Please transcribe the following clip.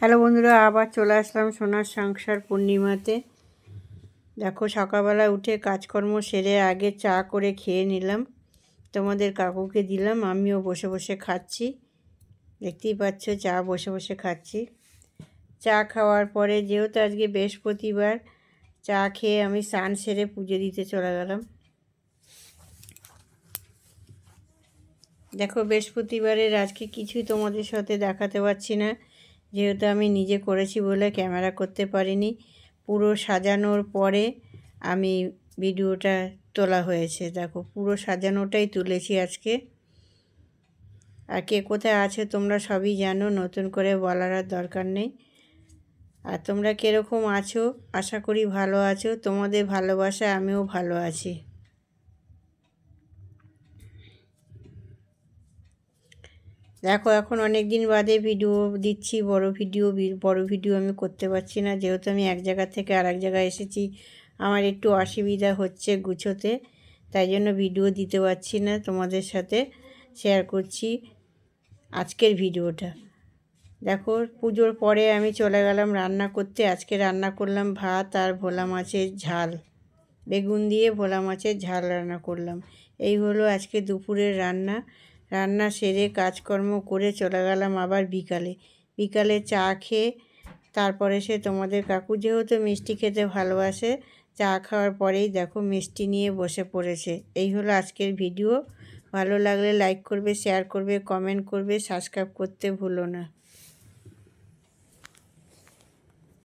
Hello বন্ধুরা, আবার চলে আসলাম সোনার সংসার পূর্ণিমাতে। দেখো, সকালবেলা উঠে কাজকর্ম সেরে আগে চা করে খেয়ে নিলাম, তোমাদের কাকুকে দিলাম, আমিও বসে বসে খাচ্ছি। দেখতেই পাচ্ছ, চা বসে বসে খাচ্ছি। চা খাওয়ার পরে যেহেতু আজকে বৃহস্পতিবার, চা খেয়ে আমি স্নান সেরে পুজো দিতে চলে গেলাম। দেখো, বৃহস্পতিবারের আজকে কিছুই তোমাদের সাথে দেখাতে পারছি না, যেহেতু আমি নিজে করেছি বলে ক্যামেরা করতে পারিনি। পুরো সাজানোর পরে আমি ভিডিওটা তোলা হয়েছে। দেখো, পুরো সাজানোটাই তুলেছি আজকে। আর কে কোথায় আছে তোমরা সবই জানো, নতুন করে বলার আর দরকার নেই। আর তোমরা কীরকম আছো, আশা করি ভালো আছো। তোমাদের ভালোবাসায় আমিও ভালো আছি। দেখো, এখন অনেক দিন বাদে ভিডিও দিচ্ছি, বড় ভিডিও আমি করতে পারছি না, যেহেতু আমি এক জায়গা থেকে আরেক জায়গায় এসেছি। আমার একটু অসুবিধা হচ্ছে গুছোতে, তাই জন্য ভিডিও দিতে পারছি না। তোমাদের সাথে শেয়ার করছি আজকের ভিডিওটা। দেখো, পুজোর পরে আমি চলে গেলাম রান্না করতে। আজকে রান্না করলাম ভাত আর ভোলা মাছের ঝাল, বেগুন দিয়ে ভোলা মাছের ঝাল রান্না করলাম। এই হলো আজকে দুপুরের রান্না। রান্না সেরে কাজকর্ম করে চলে গেলাম আবার বিকালে চা খেয়ে। তারপরে সে তোমাদের কাকু যেহেতু মিষ্টি খেতে ভালোবাসে, চা খাওয়ার পরেই দেখো মিষ্টি নিয়ে বসে পড়েছে। এই হলো আজকের ভিডিও। ভালো লাগলে লাইক করবে, শেয়ার করবে, কমেন্ট করবে, সাবস্ক্রাইব করতে ভুলো না।